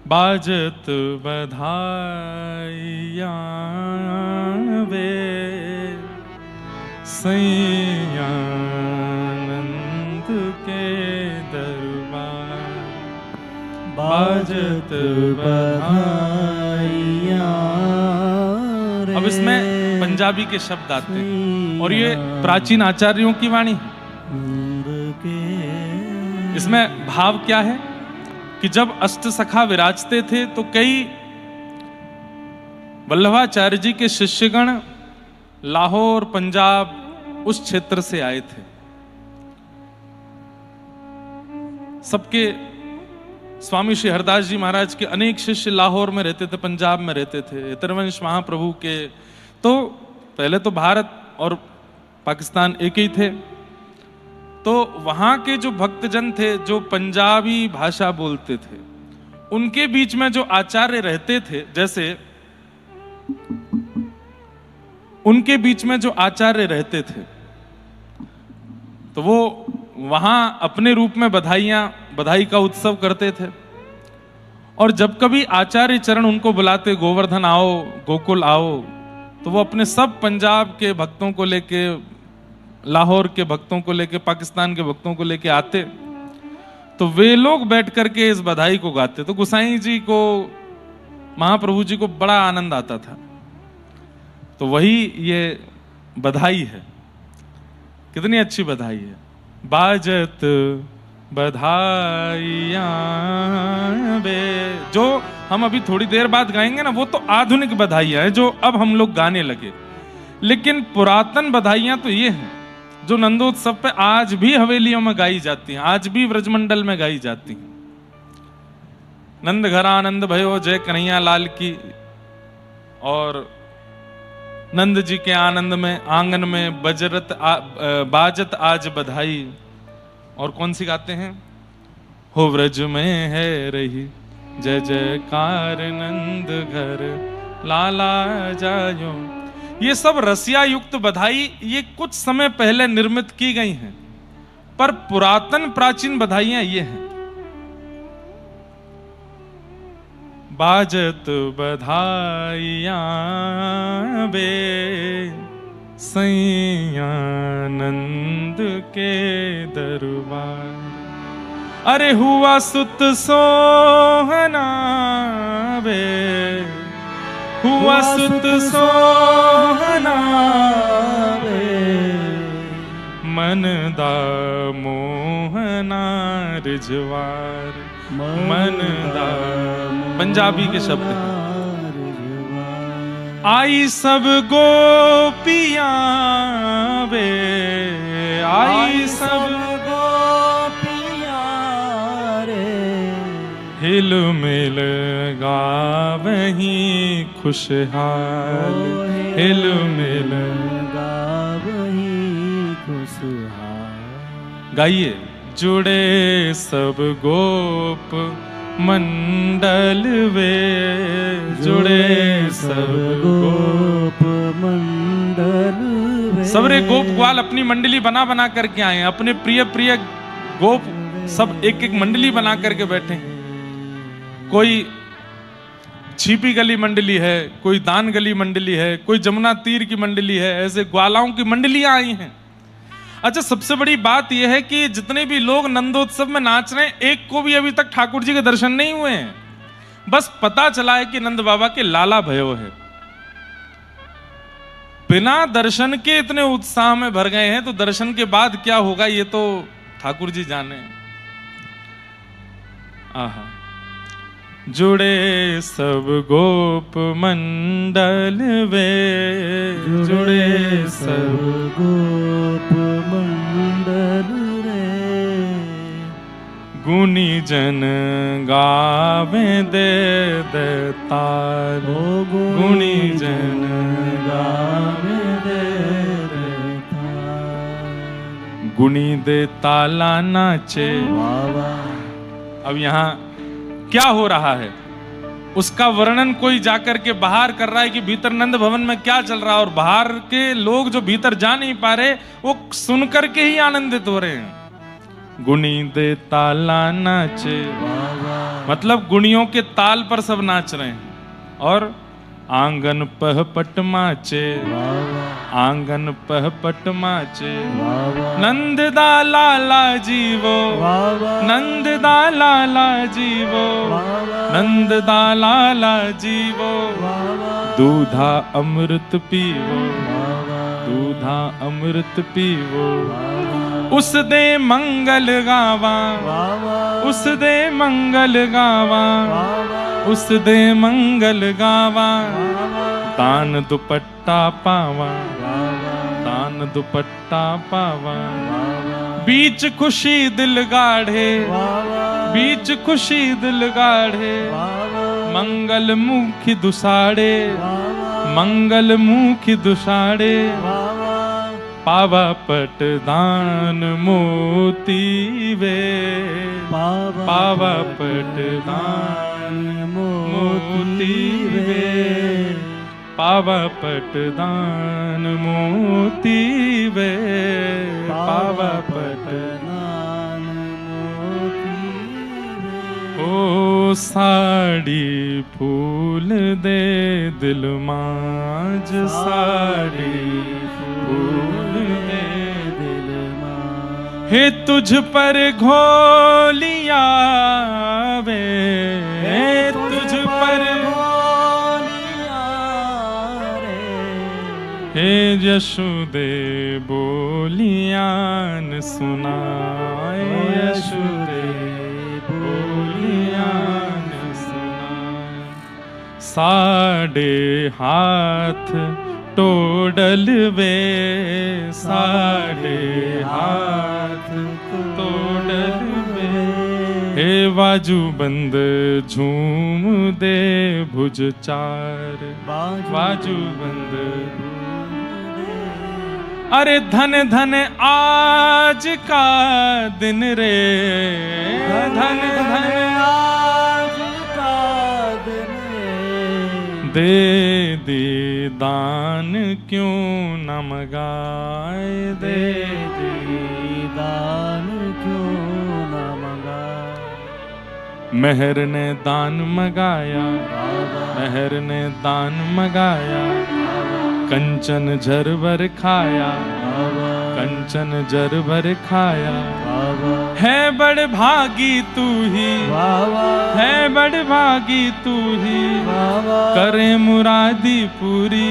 बाजत बधाइयाँ वे सैया नंद के दरबार। बाजत बधाइयाँ। अब इसमें पंजाबी के शब्द आते हैं और ये प्राचीन आचार्यों की वाणी है। इसमें भाव क्या है कि जब अष्ट सखा विराजते थे तो कई वल्लभाचार्य जी के शिष्यगण लाहौर पंजाब उस क्षेत्र से आए थे। सबके स्वामी श्री हरदास जी महाराज के अनेक शिष्य लाहौर में रहते थे, पंजाब में रहते थे। त्रिवंश महाप्रभु के तो पहले तो भारत और पाकिस्तान एक ही थे। तो वहां के जो भक्तजन थे जो पंजाबी भाषा बोलते थे, उनके बीच में जो आचार्य रहते थे, जैसे उनके बीच में जो आचार्य रहते थे तो वो वहां अपने रूप में बधाई का उत्सव करते थे। और जब कभी आचार्य चरण उनको बुलाते, गोवर्धन आओ, गोकुल आओ, तो वो अपने सब पंजाब के भक्तों को लेके, लाहौर के भक्तों को लेके, पाकिस्तान के भक्तों को लेके आते, तो वे लोग बैठ करके इस बधाई को गाते। तो गोसाई जी को, महाप्रभु जी को बड़ा आनंद आता था। तो वही ये बधाई है। कितनी अच्छी बधाई है। बाजत बधाइयाँ बे, जो हम अभी थोड़ी देर बाद गाएंगे ना, वो तो आधुनिक बधाइयाँ हैं जो अब हम लोग गाने लगे। लेकिन पुरातन बधाइयाँ तो ये हैं जो नंदोत्सव पे आज भी हवेलियों में गाई जाती हैं, आज भी व्रजमंडल में गाई जाती हैं। नंद घर आनंद भयो जय कन्हैया लाल की, और नंद जी के आनंद में आंगन में बाजत आज बधाई। और कौन सी गाते हैं? हो व्रज में है रही जय जयकार नंद घर लाला जायो। ये सब रसिया युक्त बधाई ये कुछ समय पहले निर्मित की गई हैं, पर पुरातन प्राचीन बधाइयां ये हैं। बाजत बधाइयाँ बे सैया नंद के दरबार। अरे हुआ सुत सोहना बे, हुआ सुत सोहना बे, मन दा मोहना रिजवार। मन दा पंजाबी के शब्द हैं। आई सब गोपियां वे, आई सब गोपियां रे, हिल मिल गावहीं खुशहाल, हिल मिल गावहीं खुशहाल। गाइए। जुड़े सब गोप मंडल वे, जुड़े सब गोप मंडल वे। सबरे गोप ग्वाल अपनी मंडली बना बना करके आए हैं। अपने प्रिय प्रिय गोप सब एक एक मंडली बना करके बैठे हैं। कोई छिपी गली मंडली है, कोई दान गली मंडली है, कोई जमुना तीर की मंडली है। ऐसे ग्वालाओं की मंडलियां आई हैं। अच्छा, सबसे बड़ी बात यह है कि जितने भी लोग नंदोत्सव में नाच रहे हैं, एक को भी अभी तक ठाकुर जी के दर्शन नहीं हुए हैं। बस पता चला है कि नंद बाबा के लाला भयो है। बिना दर्शन के इतने उत्साह में भर गए हैं, तो दर्शन के बाद क्या होगा ये तो ठाकुर जी जाने। आहा। जुड़े सब गोप मंडल वे, जुड़े सब गोप मंडल रे, गुनी जन गावे दे ताल, गुनी जन गावे दे ताल। गुनी दे ताला नाचे। अब यहाँ क्या हो रहा है उसका वर्णन कोई जाकर के बाहर कर रहा है कि भीतर नंद भवन में क्या चल रहा है, और बाहर के लोग जो भीतर जा नहीं पा रहे वो सुनकर के ही आनंदित हो रहे हैं। गुनी दे ताला नाचे मतलब गुणियों के ताल पर सब नाच रहे हैं। और आंगन पह पट माचे, आंगन पह पट माचे, नंद दा लाला जीवो, नंद दा लाला जीवो, नंद दा लाला जीवो, दूधा अमृत पीवो, दूधा अमृत पीवो, उस दे मंगल गावा, उस दे मंगल गावा, उस दे मंगल गावा, तान दुपट्टा पावा, तान दुपट्टा पावा, बीच खुशी दिल गाढ़े, बीच खुशी दिल गाढ़े, मंगल मुखी दुसाड़े, मंगल मुखी दुसाड़े, पावा पटदान मोती वे, पावा पटदान मोती वे, पावा पटदान मोती वे, पावा पटदान मोती वे। ओ साड़ी फूल दे दिल माज, साड़ी फूल दे दिल माज, हे तुझ पर घोलिया वे, हे तुझ पर घोलिया रे, हे यशोदे बोलियान सुनाए, यशोदे बोलियान सुनाए, साढ़े हाथ टोडल वे, साढ़े हाथ टोडल वे, हे बाजू बंद झूम दे भुज चार, बाजू बंद, अरे धन धन आज का दिन रे, धन धन आज का दिन रे, दे दी दान क्यों न मगाए, दे दी दान क्यों न मगाए, मेहर ने दान मगाया, मेहर ने दान मगाया, कंचन झर भर खाया, कंचन झर भर खाया, है बड़ भागी तू ही, है बड़ भागी तू ही, करे मुरादी पूरी,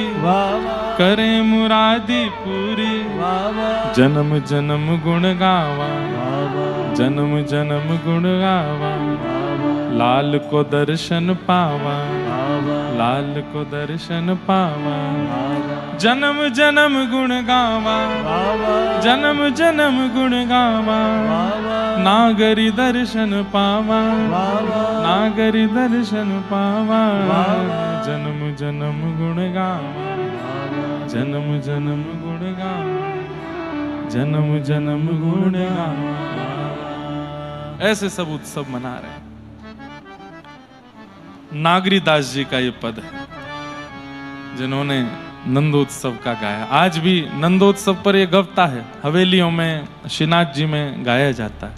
करे मुरादी पूरी, जन्म जन्म गुण गावा, जन्म जन्म गुण गावा, लाल को दर्शन पावा, लाल को दर्शन पावा, जन्म जन्म गुण गावा, जन्म जन्म गुण गावा, नागरी दर्शन पावा, नागरी दर्शन पावा, जन्म जन्म गुण गावा, जन्म जन्म गुण गावा, जन्म जन्म गुण गावा। ऐसे सब उत्सव मना रहे हैं। नागरीदास जी का ये पद है जिन्होंने नंदोत्सव का गाया। आज भी नंदोत्सव पर यह गवता है, हवेलियों में, श्रीनाथ जी में गाया जाता है।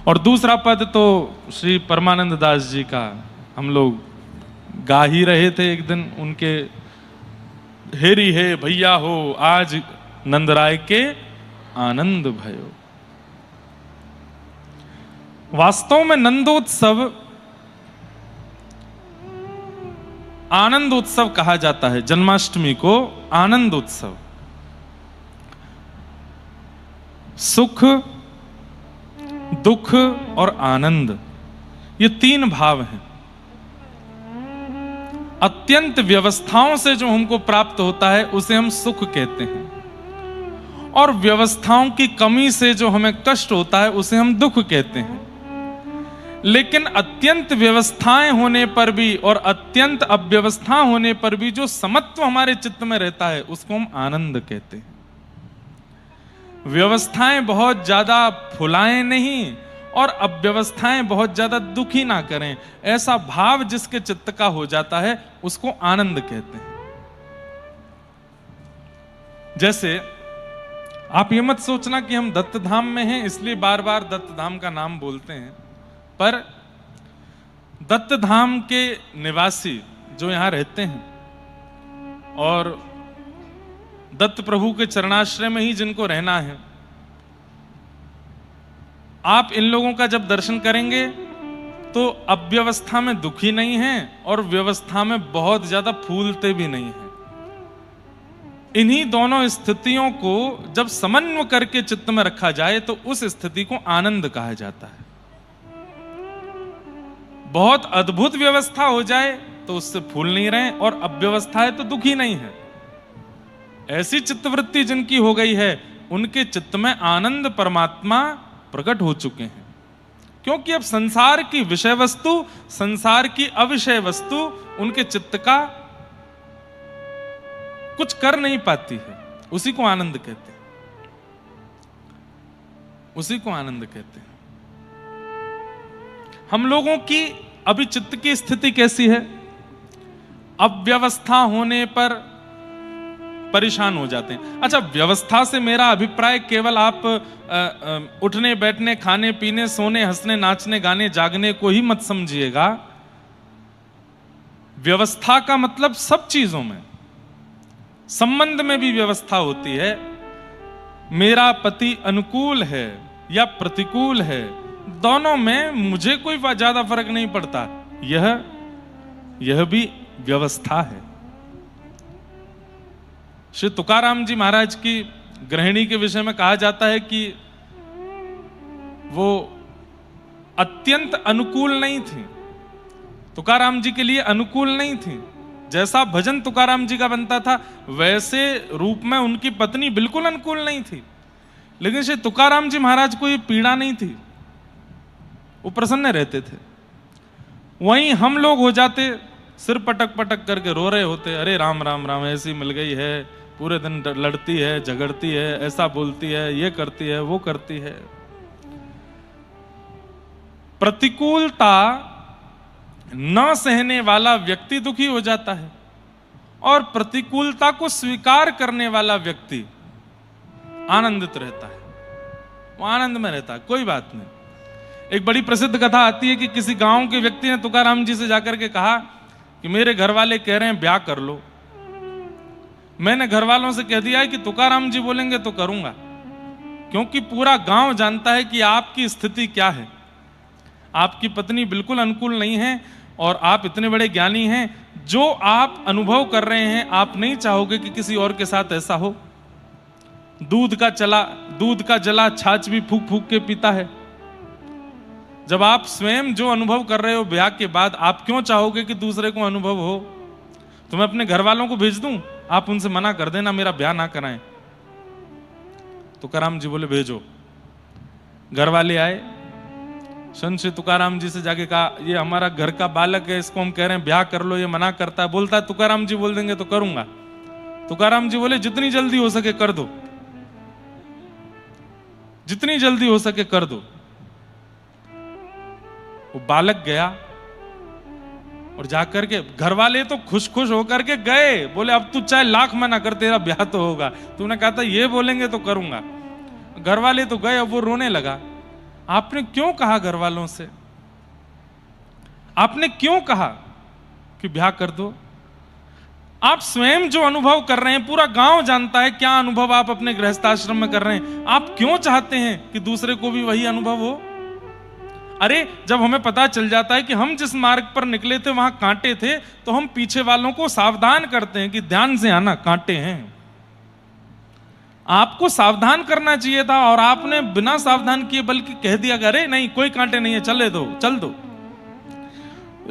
और दूसरा पद तो श्री परमानंद दास जी का हम लोग गा ही रहे थे एक दिन, उनके हेरी हे भैया हो आज नंदराय के आनंद भयो। वास्तव में नंदोत्सव आनंद उत्सव कहा जाता है। जन्माष्टमी को आनंद उत्सव, सुख, दुख और आनंद, ये तीन भाव हैं। अत्यंत व्यवस्थाओं से जो हमको प्राप्त होता है उसे हम सुख कहते हैं, और व्यवस्थाओं की कमी से जो हमें कष्ट होता है उसे हम दुख कहते हैं। लेकिन अत्यंत व्यवस्थाएं होने पर भी और अत्यंत अव्यवस्था होने पर भी जो समत्व हमारे चित्त में रहता है उसको हम आनंद कहते हैं। व्यवस्थाएं बहुत ज्यादा फुलाएं नहीं और अव्यवस्थाएं बहुत ज्यादा दुखी ना करें, ऐसा भाव जिसके चित्त का हो जाता है उसको आनंद कहते हैं। जैसे आप ये मत सोचना कि हम दत्त धाम में हैं इसलिए बार बार दत्त धाम का नाम बोलते हैं, पर दत्त धाम के निवासी जो यहाँ रहते हैं और दत्त प्रभु के चरणाश्रय में ही जिनको रहना है, आप इन लोगों का जब दर्शन करेंगे तो अव्यवस्था में दुखी नहीं हैं और व्यवस्था में बहुत ज्यादा फूलते भी नहीं हैं। इन्हीं दोनों स्थितियों को जब समन्वय करके चित्त में रखा जाए तो उस स्थिति को आनंद कहा जाता है। बहुत अद्भुत व्यवस्था हो जाए तो उससे फूल नहीं रहे और अव्यवस्था है तो दुखी नहीं है। ऐसी चित्तवृत्ति जिनकी हो गई है उनके चित्त में आनंद परमात्मा प्रकट हो चुके हैं, क्योंकि अब संसार की विषय वस्तु, संसार की अविषय वस्तु उनके चित्त का कुछ कर नहीं पाती है। उसी को आनंद कहते हैं, उसी को आनंद कहते हैं। हम लोगों की अभी चित्त की स्थिति कैसी है? अव्यवस्था होने पर परेशान हो जाते हैं। अच्छा, व्यवस्था से मेरा अभिप्राय केवल आप उठने बैठने, खाने पीने, सोने, हंसने, नाचने, गाने, जागने को ही मत समझिएगा। व्यवस्था का मतलब सब चीजों में, संबंध में भी व्यवस्था होती है। मेरा पति अनुकूल है या प्रतिकूल है, दोनों में मुझे कोई ज्यादा फर्क नहीं पड़ता। यह भी व्यवस्था है। श्री तुकाराम जी महाराज की गृहिणी के विषय में कहा जाता है कि वो अत्यंत अनुकूल नहीं थी, तुकाराम जी के लिए अनुकूल नहीं थी। जैसा भजन तुकाराम जी का बनता था वैसे रूप में उनकी पत्नी बिल्कुल अनुकूल नहीं थी, लेकिन श्री तुकाराम जी महाराज को ये पीड़ा नहीं थी, वो प्रसन्न रहते थे। वहीं हम लोग हो जाते, सिर पटक पटक करके रो रहे होते, अरे राम राम राम, ऐसी मिल गई है, पूरे दिन लड़ती है, झगड़ती है, ऐसा बोलती है, ये करती है, वो करती है। प्रतिकूलता न सहने वाला व्यक्ति दुखी हो जाता है और प्रतिकूलता को स्वीकार करने वाला व्यक्ति आनंदित रहता है, वो आनंद में रहता है, कोई बात नहीं। एक बड़ी प्रसिद्ध कथा आती है कि किसी गांव के व्यक्ति ने तुकाराम जी से जाकर के कहा कि मेरे घर वाले कह रहे हैं ब्याह कर लो। मैंने घर वालों से कह दिया है कि तुकाराम जी बोलेंगे तो करूंगा, क्योंकि पूरा गांव जानता है कि आपकी स्थिति क्या है। आपकी पत्नी बिल्कुल अनुकूल नहीं है और आप इतने बड़े ज्ञानी हैं, जो आप अनुभव कर रहे हैं आप नहीं चाहोगे कि किसी और के साथ ऐसा हो। दूध का जला छाछ भी फूक फूक के पीता है। जब आप स्वयं जो अनुभव कर रहे हो ब्याह के बाद, आप क्यों चाहोगे कि दूसरे को अनुभव हो? तो मैं अपने घर वालों को भेज दूं, आप उनसे मना कर देना, मेरा ब्याह ना कराएं। तुकाराम जी बोले भेजो। घर वाले आए, संत श्री तुकाराम जी से जाके कहा ये हमारा घर का बालक है, इसको हम कह रहे हैं ब्याह कर लो, ये मना करता है। बोलता है तुकाराम जी बोल देंगे तो करूंगा। तुकाराम जी बोले जितनी जल्दी हो सके कर दो, जितनी जल्दी हो सके कर दो। वो बालक गया और जाकर के, घर वाले तो खुश खुश होकर के गए, बोले अब तू चाहे लाख मना कर, तेरा ब्याह तो होगा। तूने कहा था ये बोलेंगे तो करूंगा। घर वाले तो गए, अब वो रोने लगा। आपने क्यों कहा घर वालों से? आपने क्यों कहा कि ब्याह कर दो? आप स्वयं जो अनुभव कर रहे हैं, पूरा गांव जानता है क्या अनुभव आप अपने गृहस्थाश्रम में कर रहे हैं। आप क्यों चाहते हैं कि दूसरे को भी वही अनुभव हो? अरे जब हमें पता चल जाता है कि हम जिस मार्ग पर निकले थे वहां कांटे थे, तो हम पीछे वालों को सावधान करते हैं कि ध्यान से आना, कांटे हैं। आपको सावधान करना चाहिए था और आपने बिना सावधान किए बल्कि कह दिया अरे नहीं कोई कांटे नहीं है, चले दो, चल दो।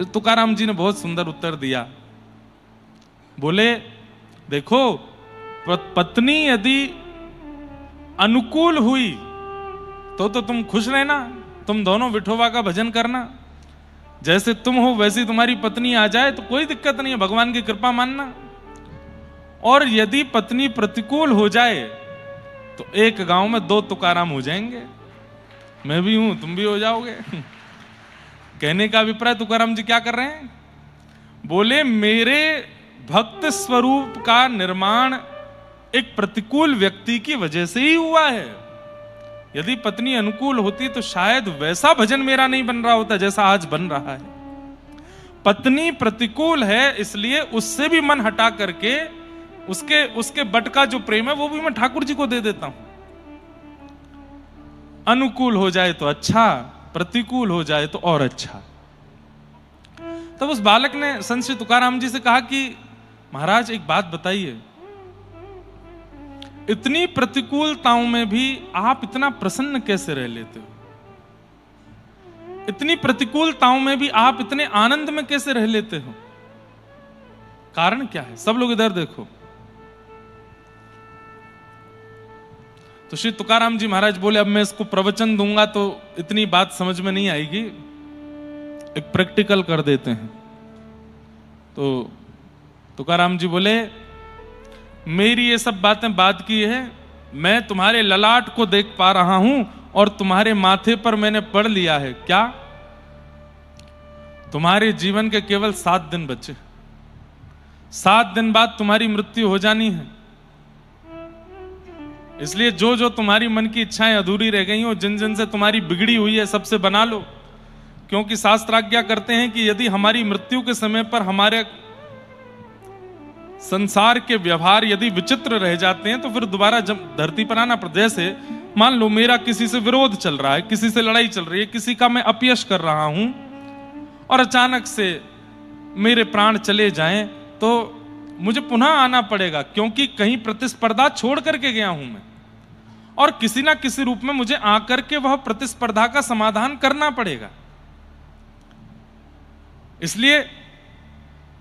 तुकाराम जी ने बहुत सुंदर उत्तर दिया। बोले देखो, पत्नी यदि अनुकूल हुई तो तुम खुश रहना, तुम दोनों विठोबा का भजन करना। जैसे तुम हो वैसी तुम्हारी पत्नी आ जाए तो कोई दिक्कत नहीं है, भगवान की कृपा मानना। और यदि पत्नी प्रतिकूल हो जाए तो एक गांव में 2 तुकाराम हो जाएंगे, मैं भी हूं, तुम भी हो जाओगे। कहने का अभिप्राय तुकाराम जी क्या कर रहे हैं? बोले मेरे भक्त स्वरूप का निर्माण एक प्रतिकूल व्यक्ति की वजह से ही हुआ है। यदि पत्नी अनुकूल होती तो शायद वैसा भजन मेरा नहीं बन रहा होता जैसा आज बन रहा है। पत्नी प्रतिकूल है, इसलिए उससे भी मन हटा करके उसके बट का जो प्रेम है वो भी मैं ठाकुर जी को दे देता हूं। अनुकूल हो जाए तो अच्छा, प्रतिकूल हो जाए तो और अच्छा। तब उस बालक ने संत श्री तुकाराम जी से कहा कि महाराज एक बात बताइए, इतनी प्रतिकूलताओं में भी आप इतना प्रसन्न कैसे रह लेते हो? इतनी प्रतिकूलताओं में भी आप इतने आनंद में कैसे रह लेते हो? कारण क्या है? सब लोग इधर देखो। तो श्री तुकाराम जी महाराज बोले, अब मैं इसको प्रवचन दूंगा तो इतनी बात समझ में नहीं आएगी, एक प्रैक्टिकल कर देते हैं। तो तुकाराम जी बोले, मेरी ये सब बातें बाद की है, मैं तुम्हारे ललाट को देख पा रहा हूं और तुम्हारे माथे पर मैंने पढ़ लिया है। क्या? तुम्हारे जीवन के केवल 7 दिन बचे। 7 दिन बाद तुम्हारी मृत्यु हो जानी है। इसलिए जो जो तुम्हारी मन की इच्छाएं अधूरी रह गई हो, जिन जिन से तुम्हारी बिगड़ी हुई है, सबसे बना लो। क्योंकि शास्त्र आज्ञा करते हैं कि यदि हमारी मृत्यु के समय पर हमारे संसार के व्यवहार यदि विचित्र रह जाते हैं तो फिर दोबारा जब धरती पर आना पड़ता। जैसे मान लो मेरा किसी से विरोध चल रहा है, किसी से लड़ाई चल रही है, किसी का मैं अपयश कर रहा हूं और अचानक से मेरे प्राण चले जाएं तो मुझे पुनः आना पड़ेगा, क्योंकि कहीं प्रतिस्पर्धा छोड़ करके गया हूं मैं और किसी ना किसी रूप में मुझे आकर के वह प्रतिस्पर्धा का समाधान करना पड़ेगा। इसलिए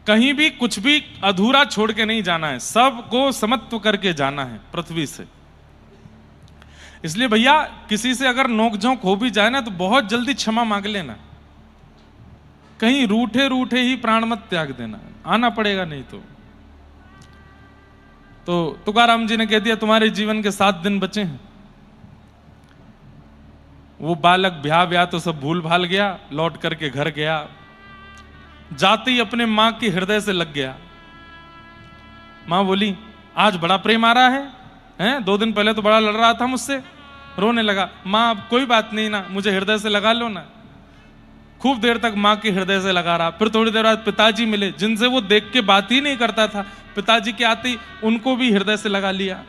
कहीं भी कुछ भी अधूरा छोड़ के नहीं जाना है, सबको समत्व करके जाना है पृथ्वी से। इसलिए भैया किसी से अगर नोकझोंक हो भी जाए ना तो बहुत जल्दी क्षमा मांग लेना, कहीं रूठे रूठे ही प्राण मत त्याग देना, आना पड़ेगा नहीं तो तुकाराम जी ने कह दिया तुम्हारे जीवन के 7 दिन बचे हैं। वो बालक ब्याह तो सब भूल भाल गया, लौट करके घर गया, जाते ही अपने मां के हृदय से लग गया। मां बोली, आज बड़ा प्रेम आ रहा है? 2 दिन पहले तो बड़ा लड़ रहा था मुझसे, रोने लगा। मां अब कोई बात नहीं ना, मुझे हृदय से लगा लो ना। खूब देर तक मां के हृदय से लगा रहा। फिर थोड़ी देर बाद पिताजी मिले, जिनसे वो देख के बात ही नहीं करता था, पिताजी के आते ही उनको भी हृदय से लगा लिया।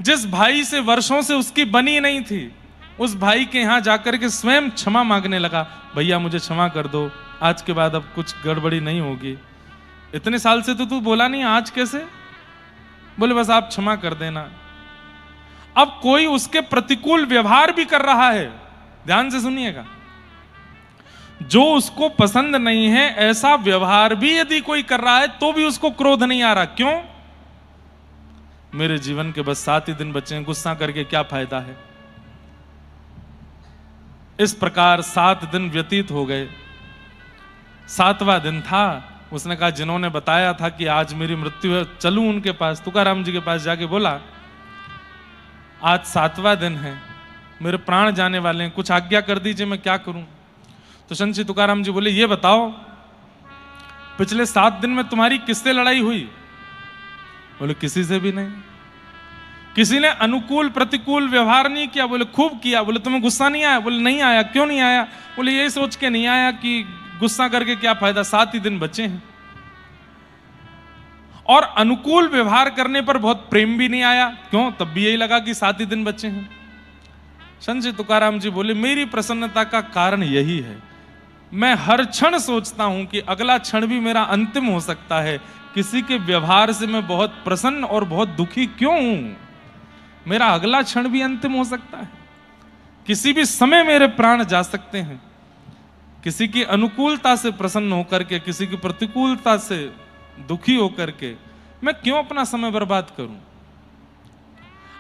जिस भाई से वर्षों से उसकी बनी नहीं थी, उस भाई के यहां जाकर के स्वयं क्षमा मांगने लगा, भैया मुझे क्षमा कर दो, आज के बाद अब कुछ गड़बड़ी नहीं होगी। इतने साल से तो तू बोला नहीं, आज कैसे? बोले बस आप क्षमा कर देना। अब कोई उसके प्रतिकूल व्यवहार भी कर रहा है, ध्यान से सुनिएगा, जो उसको पसंद नहीं है ऐसा व्यवहार भी यदि कोई कर रहा है तो भी उसको क्रोध नहीं आ रहा। क्यों? मेरे जीवन के बस 7 ही दिन बचे हैं, गुस्सा करके क्या फायदा है। इस प्रकार 7 दिन व्यतीत हो गए। 7वां दिन था, उसने कहा जिन्होंने बताया था कि आज मेरी मृत्यु है, चलूं उनके पास। तुकाराम जी के पास जाके बोला, आज 7वां दिन है, मेरे प्राण जाने वाले हैं, कुछ आज्ञा कर दीजिए, मैं क्या करूं। तो संत श्री तुकाराम जी बोले, ये बताओ पिछले 7 दिन में तुम्हारी किससे लड़ाई हुई? बोले किसी से भी नहीं। किसी ने अनुकूल प्रतिकूल व्यवहार नहीं किया? बोले खूब किया। बोले तुम्हें गुस्सा नहीं आया? बोले नहीं आया। क्यों नहीं आया? बोले ये सोच के नहीं आया कि गुस्सा करके क्या फायदा, 7 ही दिन बचे हैं। और अनुकूल व्यवहार करने पर बहुत प्रेम भी नहीं आया। क्यों? तब भी यही लगा कि 7 ही दिन बचे हैं। संत श्री तुकाराम जी बोले, मेरी प्रसन्नता का कारण यही है, मैं हर क्षण सोचता हूं कि अगला क्षण भी मेरा अंतिम हो सकता है। किसी के व्यवहार से मैं बहुत प्रसन्न और बहुत दुखी क्यों हूं? मेरा अगला क्षण भी अंतिम हो सकता है, किसी भी समय मेरे प्राण जा सकते हैं। किसी की अनुकूलता से प्रसन्न होकर के, किसी की प्रतिकूलता से दुखी होकर के मैं क्यों अपना समय बर्बाद करूं?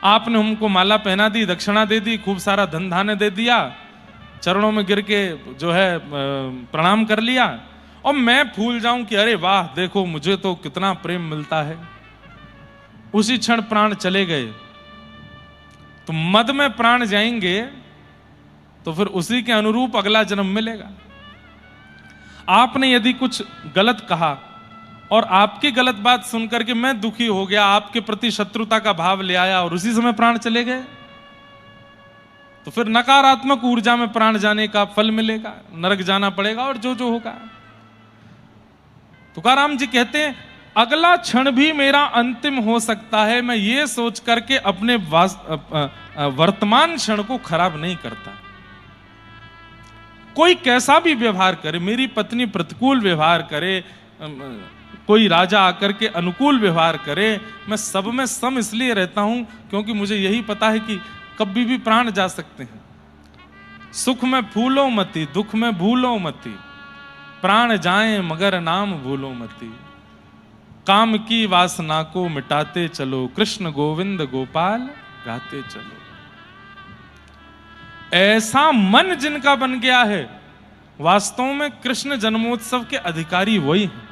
आपने हमको माला पहना दी, दक्षिणा दे दी, खूब सारा धन धान्य दे दिया, चरणों में गिर के जो है प्रणाम कर लिया, और मैं भूल जाऊं कि अरे वाह देखो मुझे तो कितना प्रेम मिलता है। उसी क्षण प्राण चले गए। तो मद में प्राण जाएंगे तो फिर उसी के अनुरूप अगला जन्म मिलेगा। आपने यदि कुछ गलत कहा और आपकी गलत बात सुनकर के मैं दुखी हो गया, आपके प्रति शत्रुता का भाव ले आया और उसी समय प्राण चले गए, तो फिर नकारात्मक ऊर्जा में प्राण जाने का फल मिलेगा, नरक जाना पड़ेगा और जो जो होगा। तुकाराम जी कहते हैं, अगला क्षण भी मेरा अंतिम हो सकता है, मैं ये सोच करके अपने वर्तमान क्षण को खराब नहीं करता। कोई कैसा भी व्यवहार करे, मेरी पत्नी प्रतिकूल व्यवहार करे, कोई राजा आकर के अनुकूल व्यवहार करे, मैं सब में सम इसलिए रहता हूं क्योंकि मुझे यही पता है कि कभी भी प्राण जा सकते हैं। सुख में फूलो मती, दुख में भूलो मती, प्राण जाएं मगर नाम भूलो मती, काम की वासना को मिटाते चलो, कृष्ण गोविंद गोपाल गाते चलो। ऐसा मन जिनका बन गया है, वास्तव में कृष्ण जन्मोत्सव के अधिकारी वही हैं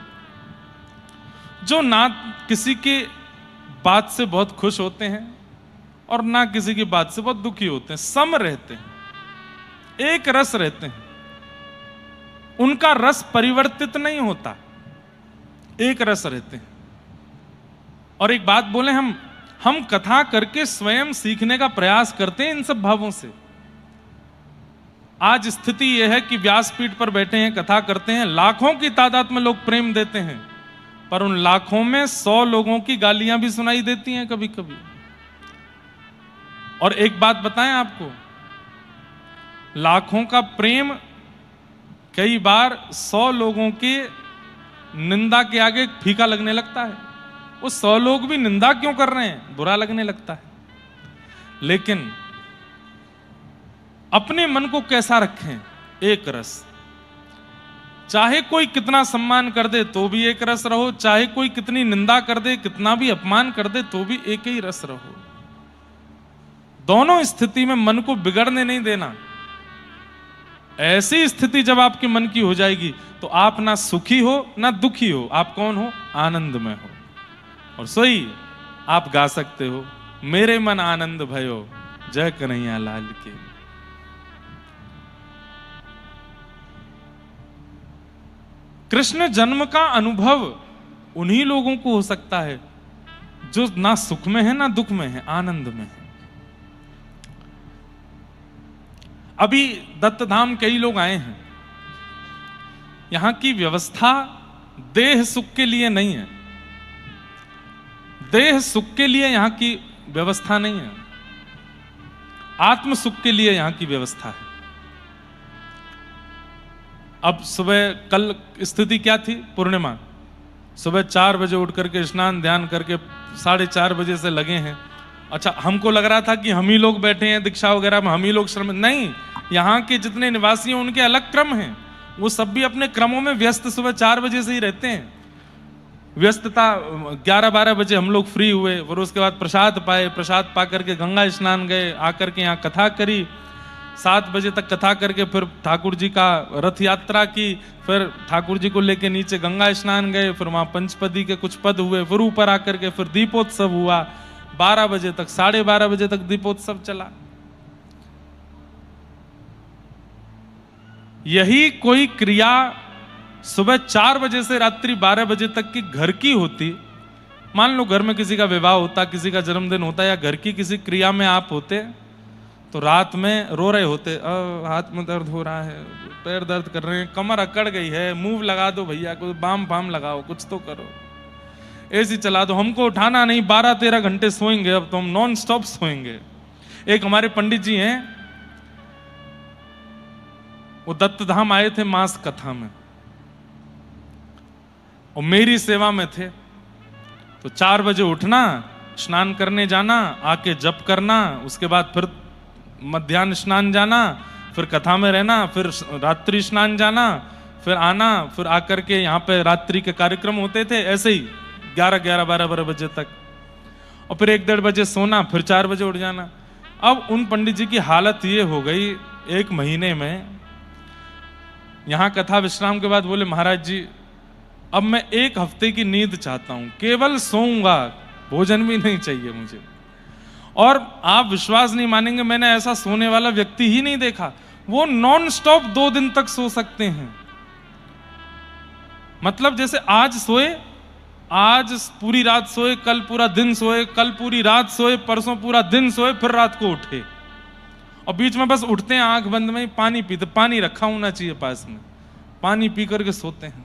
जो ना किसी की बात से बहुत खुश होते हैं और ना किसी की बात से बहुत दुखी होते हैं, सम रहते हैं, एक रस रहते हैं। उनका रस परिवर्तित नहीं होता, एक रस रहते हैं। और एक बात बोले, हम कथा करके स्वयं सीखने का प्रयास करते हैं इन सब भावों से। आज स्थिति यह है कि व्यासपीठ पर बैठे हैं, कथा करते हैं, लाखों की तादाद में लोग प्रेम देते हैं, पर उन लाखों में 100 लोगों की गालियां भी सुनाई देती हैं कभी कभी। और एक बात बताएं आपको, लाखों का प्रेम कई बार 100 लोगों की निंदा के आगे फीका लगने लगता है। वो 100 लोग भी निंदा क्यों कर रहे हैं, बुरा लगने लगता है। लेकिन अपने मन को कैसा रखें, एक रस। चाहे कोई कितना सम्मान कर दे तो भी एक रस रहो, चाहे कोई कितनी निंदा कर दे, कितना भी अपमान कर दे तो भी एक ही रस रहो। दोनों स्थिति में मन को बिगड़ने नहीं देना। ऐसी स्थिति जब आपके मन की हो जाएगी तो आप ना सुखी हो ना दुखी हो, आप कौन हो, आनंद में हो। और सोई आप गा सकते हो, मेरे मन आनंद भयो जय कन्हैया लाल के। कृष्ण जन्म का अनुभव उन्हीं लोगों को हो सकता है जो ना सुख में है ना दुख में है, आनंद में है। अभी दत्तधाम कई लोग आए हैं, यहां की व्यवस्था देह सुख के लिए नहीं है, देह सुख के लिए यहां की व्यवस्था नहीं है, आत्म सुख के लिए यहां की व्यवस्था है। अब सुबह, कल स्थिति क्या थी, पूर्णिमा, सुबह 4 बजे उठ करके स्नान ध्यान करके 4:30 बजे से लगे हैं। अच्छा, हमको लग रहा था कि हम ही लोग बैठे हैं दीक्षा वगैरह में, हम ही लोग श्रम, नहीं, यहाँ के जितने निवासी हैं उनके अलग क्रम हैं, वो सब भी अपने क्रमों में व्यस्त सुबह 4 बजे से ही रहते हैं। व्यस्तता 11-12 बजे हम लोग फ्री हुए, फिर उसके बाद प्रसाद पाए, प्रसाद पा करके गंगा स्नान गए, आकर के यहाँ कथा करी, 7 बजे तक कथा करके फिर ठाकुर जी का रथ यात्रा की, फिर ठाकुर जी को लेके नीचे गंगा स्नान गए, फिर वहां पंचपदी के कुछ पद हुए, फिर ऊपर आकर के फिर दीपोत्सव हुआ 12 बजे तक, 12:30 बजे तक दीपोत्सव चला। यही कोई क्रिया सुबह 4 बजे से रात्रि 12 बजे तक की घर की होती, मान लो घर में किसी का विवाह होता, किसी का जन्मदिन होता, या घर की किसी क्रिया में आप होते, तो रात में रो रहे होते, हाथ में दर्द हो रहा है, पैर दर्द कर रहे हैं, कमर अकड़ गई है, मूव लगा दो भैया, कोई बाम फाम लगाओ, कुछ तो करो, एसी चला दो, हमको उठाना नहीं, 12-13 घंटे सोएंगे, अब तो हम नॉन स्टॉप सोएंगे। एक हमारे पंडित जी हैं, वो दत्तधाम आए थे मास कथा में और मेरी सेवा में थे, तो 4 बजे उठना, स्नान करने जाना, आके जप करना, उसके बाद फिर मध्याह्न स्नान जाना, फिर कथा में रहना, फिर रात्रि स्नान जाना, फिर आना, फिर आकर के यहाँ पे रात्रि के कार्यक्रम होते थे, ऐसे ही 11-12 बजे तक, और फिर 1-1:30 बजे सोना, फिर 4 बजे उठ जाना। अब उन पंडित जी की हालत ये हो गई, 1 महीने में यहाँ कथा विश्राम के बाद बोले, महाराज जी अब मैं 1 हफ्ते की नींद चाहता हूँ, केवल सोऊंगा, भोजन भी नहीं चाहिए मुझे। और आप विश्वास नहीं मानेंगे, मैंने ऐसा सोने वाला व्यक्ति ही नहीं देखा। वो नॉन स्टॉप 2 दिन तक सो सकते हैं, मतलब जैसे आज सोए, आज पूरी रात सोए, कल पूरा दिन सोए, कल पूरी रात सोए, परसों पूरा दिन सोए, फिर रात को उठे, और बीच में बस उठते हैं आंख बंद में पानी पीते, पानी रखा होना चाहिए पास में, पानी पी करके सोते हैं।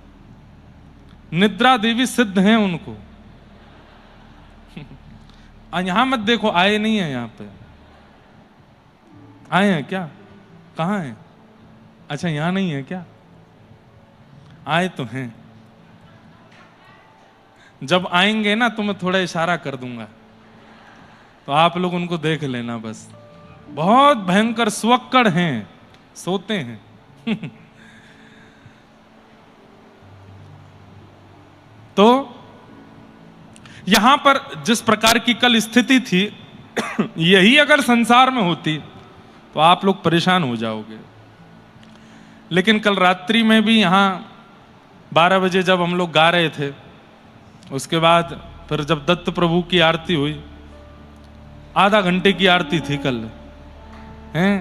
निद्रा देवी सिद्ध हैं उनको। यहां मत देखो, आए नहीं है यहां पे। आए हैं क्या? कहां हैं? अच्छा यहां नहीं है क्या? आए तो हैं। जब आएंगे ना तो मैं थोड़ा इशारा कर दूंगा, तो आप लोग उनको देख लेना बस। बहुत भयंकर सुअक्कड़ हैं, सोते हैं। तो यहां पर जिस प्रकार की कल स्थिति थी, यही अगर संसार में होती तो आप लोग परेशान हो जाओगे। लेकिन कल रात्रि में भी यहां 12 बजे जब हम लोग गा रहे थे, उसके बाद फिर जब दत्त प्रभु की आरती हुई, आधा घंटे की आरती थी कल हैं।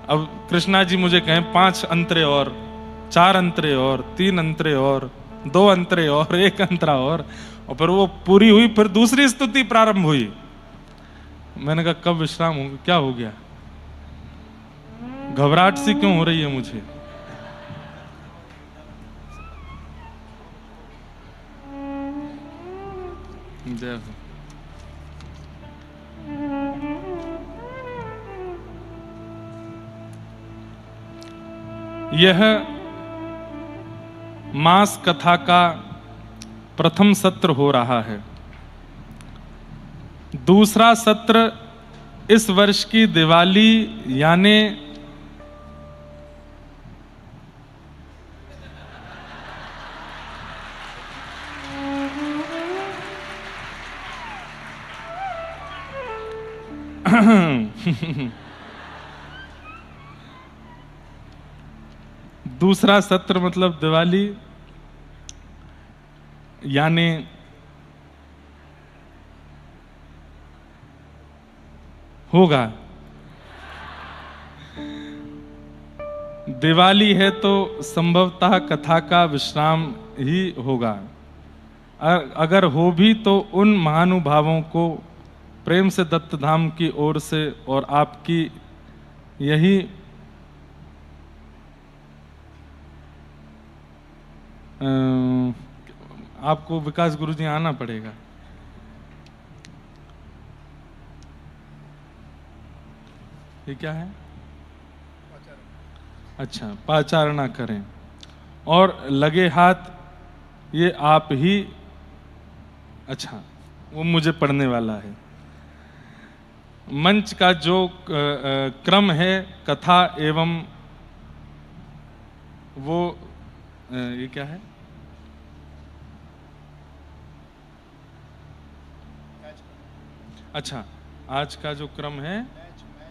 अब कृष्णा जी मुझे कहें 5 अंतरे और, 4 अंतरे और, 3 अंतरे और, 2 अंतरे और, 1 अंतरा और फिर वो पूरी हुई, फिर दूसरी स्तुति प्रारंभ हुई। मैंने कहा कब विश्राम होगा? क्या हो गया? घबराहट सी क्यों हो रही है मुझे? जय हो। यह मास कथा का प्रथम सत्र हो रहा है। दूसरा सत्र इस वर्ष की दिवाली यानी दूसरा सत्र मतलब दिवाली यानी होगा। दिवाली है तो संभवतः कथा का विश्राम ही होगा। अगर हो भी तो उन महानुभावों को प्रेम से दत्तधाम की ओर से और आपकी यही आपको विकास गुरुजी आना पड़ेगा। ये क्या है? अच्छा, पाचारणा करें और लगे हाथ ये आप ही। अच्छा, वो मुझे पढ़ने वाला है। मंच का जो क्रम है कथा एवं वो ये क्या है? अच्छा, आज का जो क्रम है,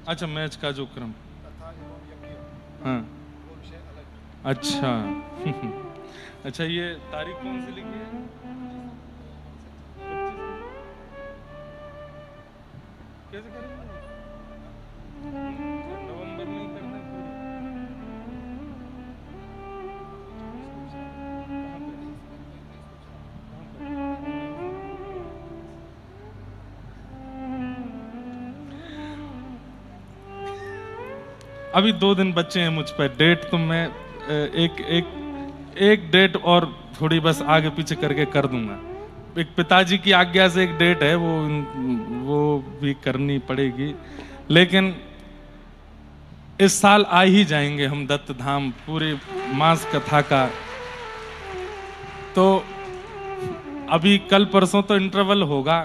अच्छा मैच का जो क्रम, हाँ अच्छा। अच्छा, ये तारीख कौन सी लिखी है? कैसे करेंगे? नवंबर में ही कर दें पूरी। अभी 2 दिन बचे हैं मुझ पर। डेट तो मैं एक डेट और थोड़ी बस आगे पीछे करके कर दूंगा। एक पिताजी की आज्ञा से एक डेट है, वो भी करनी पड़ेगी। लेकिन इस साल आ ही जाएंगे हम दत्त धाम पूरे मास कथा का। तो अभी कल परसों तो इंटरवल होगा,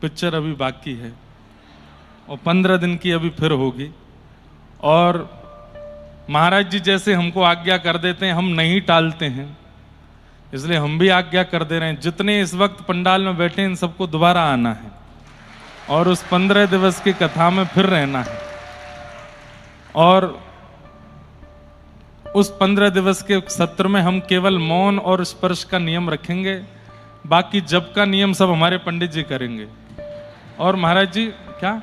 पिक्चर अभी बाकी है और 15 दिन की अभी फिर होगी। और महाराज जी जैसे हमको आज्ञा कर देते हैं, हम नहीं टालते हैं, इसलिए हम भी आज्ञा कर दे रहे हैं। जितने इस वक्त पंडाल में बैठे इन सबको दोबारा आना है और उस 15 दिवस की कथा में फिर रहना है। और उस 15 दिवस के सत्र में हम केवल मौन और स्पर्श का नियम रखेंगे, बाकी जप का नियम सब हमारे पंडित जी करेंगे। और महाराज जी क्या?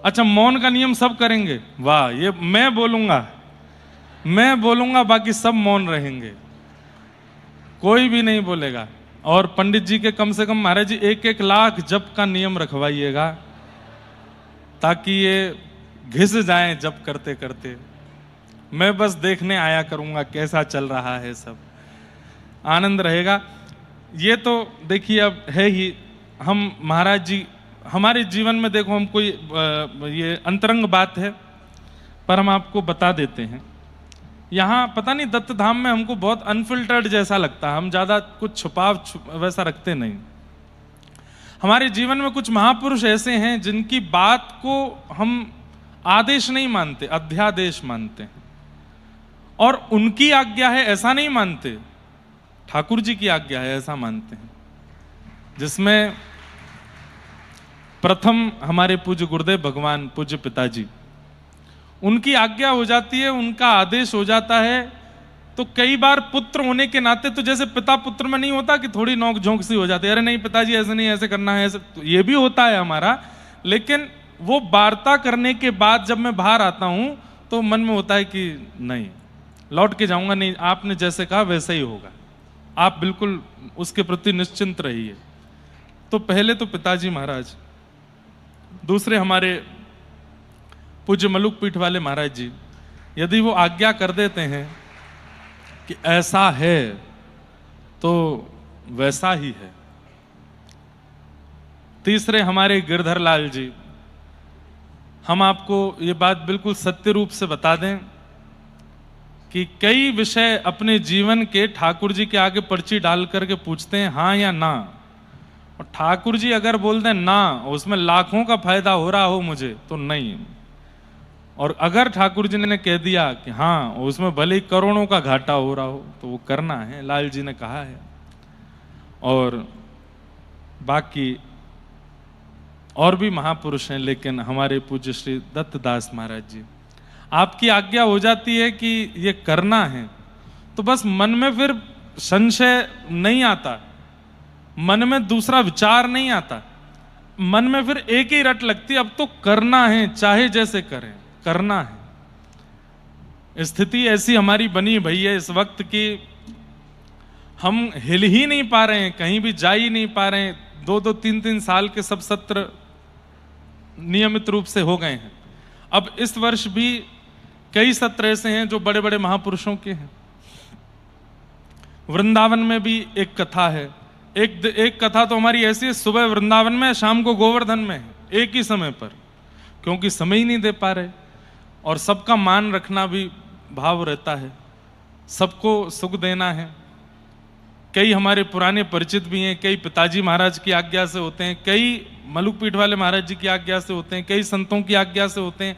अच्छा, मौन का नियम सब करेंगे? वाह, ये मैं बोलूंगा बाकी सब मौन रहेंगे, कोई भी नहीं बोलेगा। और पंडित जी के कम से कम महाराज जी 1-1 लाख जप का नियम रखवाइएगा, ताकि ये घिस जाएं जप करते करते। मैं बस देखने आया करूंगा कैसा चल रहा है सब। आनंद रहेगा। ये तो देखिए अब है ही, हम महाराज जी हमारे जीवन में देखो, हम कोई ये अंतरंग बात है पर हम आपको बता देते हैं। यहाँ पता नहीं दत्त धाम में हमको बहुत अनफिल्टर्ड जैसा लगता है, हम ज़्यादा कुछ छुपाव वैसा रखते नहीं। हमारे जीवन में कुछ महापुरुष ऐसे हैं जिनकी बात को हम आदेश नहीं मानते, अध्यादेश मानते हैं, और उनकी आज्ञा है ऐसा नहीं मानते, ठाकुर जी की आज्ञा है ऐसा मानते हैं। जिसमें प्रथम हमारे पूज्य गुरुदेव भगवान पूज्य पिताजी, उनकी आज्ञा हो जाती है, उनका आदेश हो जाता है, तो कई बार पुत्र होने के नाते तो जैसे पिता पुत्र में नहीं होता कि थोड़ी नोक झोंक सी हो जाती है, अरे नहीं पिताजी ऐसे नहीं, ऐसे करना है, ऐसे, तो ये भी होता है हमारा। लेकिन वो वार्ता करने के बाद जब मैं बाहर आता हूं तो मन में होता है कि नहीं, लौट के जाऊंगा, नहीं आपने जैसे कहा वैसा ही होगा, आप बिल्कुल उसके प्रति निश्चिंत रहिए। तो पहले तो पिताजी महाराज, दूसरे हमारे पूज्य मलुक पीठ वाले महाराज जी, यदि वो आज्ञा कर देते हैं कि ऐसा है तो वैसा ही है। तीसरे हमारे गिरधर लाल जी, हम आपको ये बात बिल्कुल सत्य रूप से बता दें कि कई विषय अपने जीवन के ठाकुर जी के आगे पर्ची डाल करके पूछते हैं हाँ या ना, और ठाकुर जी अगर बोल दें ना, उसमें लाखों का फायदा हो रहा हो मुझे तो नहीं, और अगर ठाकुर जी ने कह दिया कि हाँ उसमें भले ही करोड़ों का घाटा हो रहा हो तो वो करना है, लाल जी ने कहा है। और बाकी और भी महापुरुष हैं, लेकिन हमारे पूज्य श्री दत्तदास महाराज जी, आपकी आज्ञा हो जाती है कि ये करना है तो बस मन में फिर संशय नहीं आता, मन में दूसरा विचार नहीं आता, मन में फिर एक ही रट लगती है, अब तो करना है, चाहे जैसे करें, करना है। स्थिति ऐसी हमारी बनी भई है इस वक्त की हम हिल ही नहीं पा रहे हैं, कहीं भी जा ही नहीं पा रहे हैं। 2-2, 3-3 साल के सब सत्र नियमित रूप से हो गए हैं। अब इस वर्ष भी कई सत्र ऐसे हैं जो बड़े बड़े महापुरुषों के हैं। वृंदावन में भी एक कथा है, एक कथा तो हमारी ऐसी है, सुबह वृंदावन में, शाम को गोवर्धन में है, एक ही समय पर, क्योंकि समय ही नहीं दे पा रहे, और सबका मान रखना भी भाव रहता है, सबको सुख देना है। कई हमारे पुराने परिचित भी हैं, कई पिताजी महाराज की आज्ञा से होते हैं, कई मलुक पीठ वाले महाराज जी की आज्ञा से होते हैं, कई संतों की आज्ञा से होते हैं।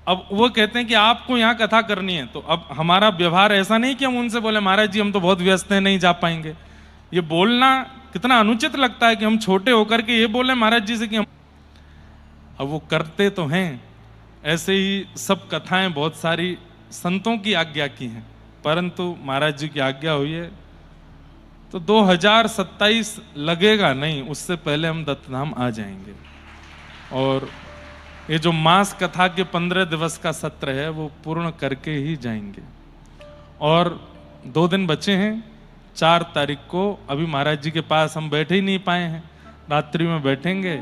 अब वो कहते हैं कि आपको यहाँ कथा करनी है, तो अब हमारा व्यवहार ऐसा नहीं कि हम उनसे बोले महाराज जी हम तो बहुत व्यस्त हैं, नहीं जा पाएंगे। ये बोलना कितना अनुचित लगता है कि हम छोटे होकर के ये बोले महाराज जी से कि हम, अब वो करते तो हैं। ऐसे ही सब कथाएं बहुत सारी संतों की आज्ञा की हैं, परंतु महाराज जी की आज्ञा हुई है तो 2027 लगेगा नहीं, उससे पहले हम दत्तधाम आ जाएंगे। और ये जो मास कथा के 15 दिवस का सत्र है वो पूर्ण करके ही जाएंगे। और 2 दिन बचे हैं, 4 तारीख को अभी महाराज जी के पास हम बैठे ही नहीं पाए हैं, रात्रि में बैठेंगे,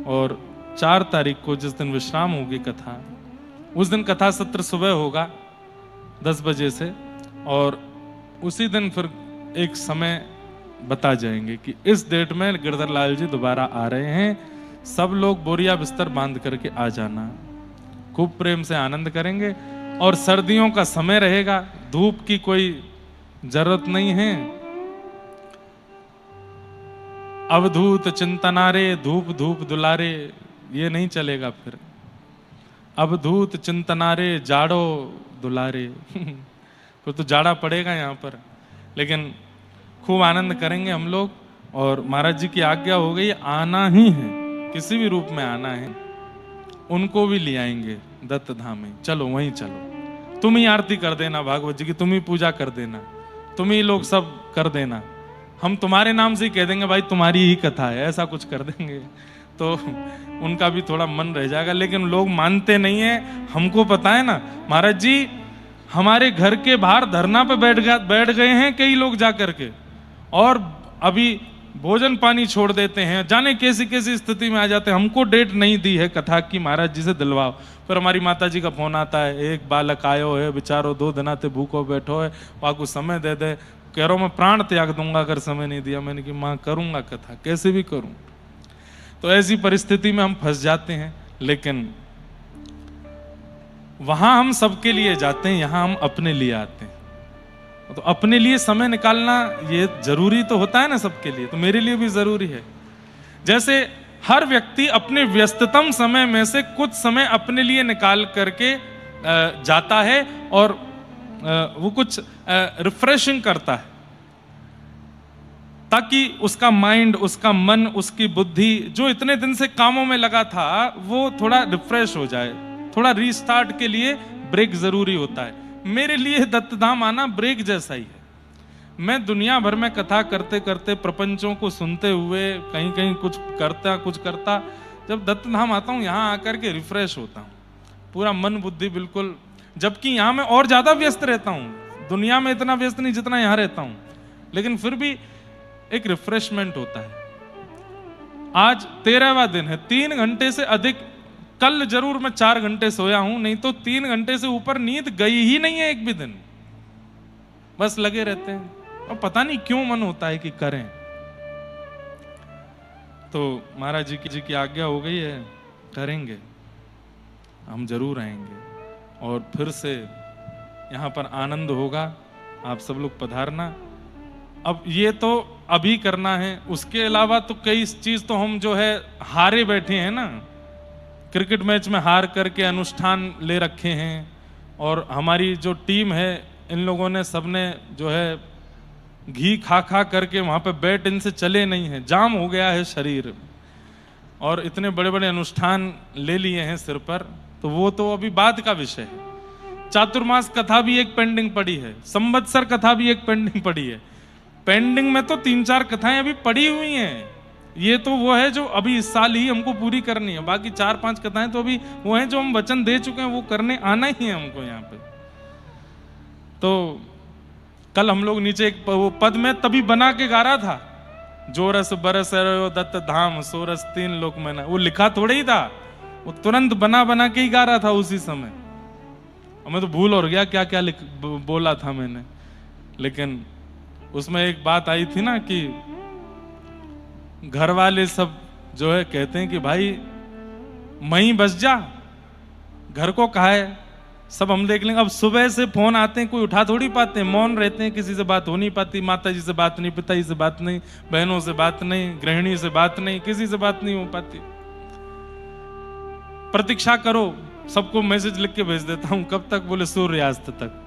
और 4 तारीख को जिस दिन विश्राम होगी कथा, उस दिन कथा सत्र सुबह होगा 10 बजे से, और उसी दिन फिर एक समय बता जाएंगे कि इस डेट में गिरधर लाल जी दोबारा आ रहे हैं। सब लोग बोरिया बिस्तर बांध करके आ जाना, खूब प्रेम से आनंद करेंगे। और सर्दियों का समय रहेगा, धूप की कोई जरूरत नहीं है। अवधूत चिंतनारे धूप धूप दुलारे, ये नहीं चलेगा फिर। अवधूत चिंतनारे जाड़ो दुलारे फिर तो जाड़ा पड़ेगा यहाँ पर, लेकिन खूब आनंद करेंगे हम लोग। और महाराज जी की आज्ञा हो गई, आना ही है, किसी भी रूप में आना है। उनको भी ले आएंगे दत्त धाम में, चलो वहीं चलो, तुम ही आरती कर देना भागवत जी की, तुम ही पूजा कर देना, तुम ही लोग सब कर देना, हम तुम्हारे नाम से ही कह देंगे भाई तुम्हारी ही कथा है, ऐसा कुछ कर देंगे तो उनका भी थोड़ा मन रह जाएगा। लेकिन लोग मानते नहीं है, हमको पता है ना। महाराज जी हमारे घर के बाहर धरना पे बैठ गए हैं कई लोग जाकर के, और अभी भोजन पानी छोड़ देते हैं, जाने कैसी कैसी स्थिति में आ जाते हैं। हमको डेट नहीं दी है कथा की, महाराज जी से दिलवाओ। फिर हमारी माता जी का फोन आता है, एक बालक आयो है बेचारो, 2 दिन आते भूखो बैठो है, वहाँ कुछ समय दे दे, कह रहा हूं मैं प्राण त्याग दूंगा अगर समय नहीं दिया। मैंने कि मां करूंगा कथा, कैसे भी करूं। तो ऐसी परिस्थिति में हम फंस जाते हैं। लेकिन वहां हम सबके लिए जाते हैं, यहां हम अपने लिए आते हैं। तो अपने लिए समय निकालना ये जरूरी तो होता है ना सबके लिए, तो मेरे लिए भी जरूरी है। जैसे हर व्यक्ति अपने व्यस्ततम समय में से कुछ समय अपने लिए निकाल करके जाता है और वो कुछ रिफ्रेशिंग करता है, ताकि उसका माइंड, उसका मन, उसकी बुद्धि जो इतने दिन से कामों में लगा था वो थोड़ा रिफ्रेश हो जाए। थोड़ा रीस्टार्ट के लिए ब्रेक जरूरी होता है। मेरे लिए दत्तधाम आना ब्रेक जैसा ही है। मैं दुनिया भर में कथा करते करते, प्रपंचों को सुनते हुए, कहीं कहीं कुछ करता, जब दत्तधाम आता हूं यहां आकर के रिफ्रेश होता हूं, पूरा मन बुद्धि बिल्कुल। जबकि यहां मैं और ज्यादा व्यस्त रहता हूं, दुनिया में इतना व्यस्त नहीं जितना यहां रहता हूं, लेकिन फिर भी एक रिफ्रेशमेंट होता है। आज 13वां दिन है, 3 घंटे से अधिक, कल जरूर मैं 4 घंटे सोया हूं, नहीं तो 3 घंटे से ऊपर नींद गई ही नहीं है एक भी दिन। बस लगे रहते हैं और पता नहीं क्यों मन होता है कि करें। तो महाराज जी की आज्ञा हो गई है, करेंगे, हम जरूर आएंगे और फिर से यहां पर आनंद होगा। आप सब लोग पधारना। अब ये तो अभी करना है, उसके अलावा तो कई चीज तो हम जो है हारे बैठे हैं ना। क्रिकेट मैच में हार करके अनुष्ठान ले रखे हैं, और हमारी जो टीम है इन लोगों ने सबने जो है घी खा खा करके वहां पे बैट इनसे चले नहीं है, जाम हो गया है शरीर, और इतने बड़े बड़े अनुष्ठान ले लिए हैं सिर पर। तो वो तो अभी बाद का विषय है। चातुर्मास कथा भी एक पेंडिंग पड़ी है, संवत्सर कथा भी एक पेंडिंग पड़ी है। पेंडिंग में तो 3-4 कथाएं अभी पड़ी हुई हैं। ये तो वो है जो अभी इस साल ही हमको पूरी करनी है। बाकी 4-5 कथाएं तो अभी वो हैं जो हम वचन दे चुके हैं, वो करने आना ही है हमको यहाँ पे। तो कल हम लोग नीचे एक वो पद में तभी बना के गा रहा था, जो रस बरस रहो दत्त धाम, सो रस 3 लोक में ना। वो लिखा थोड़ा ही था, वो तुरंत बना के ही गा रहा था उसी समय। हमें तो भूल हो गया क्या क्या बोला था मैंने। लेकिन उसमें एक बात आई थी ना कि घर वाले सब जो है कहते हैं कि भाई वहीं बस जा, घर को कहा है, सब हम देख लेंगे। अब सुबह से फोन आते हैं, कोई उठा थोड़ी पाते हैं, मौन रहते हैं, किसी से बात हो नहीं पाती। माता जी से बात नहीं, पिताजी से बात नहीं, बहनों से बात नहीं, गृहिणी से बात नहीं, किसी से बात नहीं हो पाती। प्रतीक्षा करो, सबको मैसेज लिख के भेज देता हूं। कब तक? बोले सूर्यास्त तक।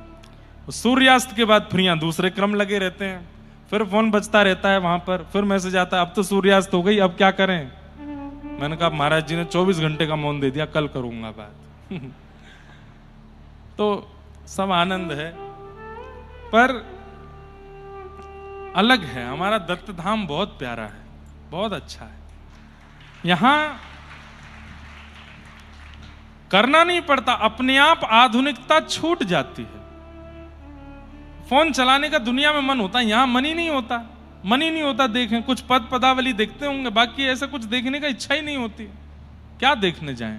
सूर्यास्त के बाद फिर यहाँ दूसरे क्रम लगे रहते हैं, फिर फोन बजता रहता है वहां पर, फिर मैसेज आता है अब तो सूर्यास्त हो गई, अब क्या करें। मैंने कहा महाराज जी ने 24 घंटे का मौन दे दिया, कल करूंगा बात। तो सब आनंद है, पर अलग है। हमारा दत्त धाम बहुत प्यारा है, बहुत अच्छा है। यहां करना नहीं पड़ता, अपने आप आधुनिकता छूट जाती है। फोन चलाने का दुनिया में मन होता है, यहां मन ही नहीं होता। मन ही नहीं होता देखें, कुछ पद पदावली देखते होंगे, बाकी ऐसा कुछ देखने का इच्छा ही नहीं होती। क्या देखने जाएं?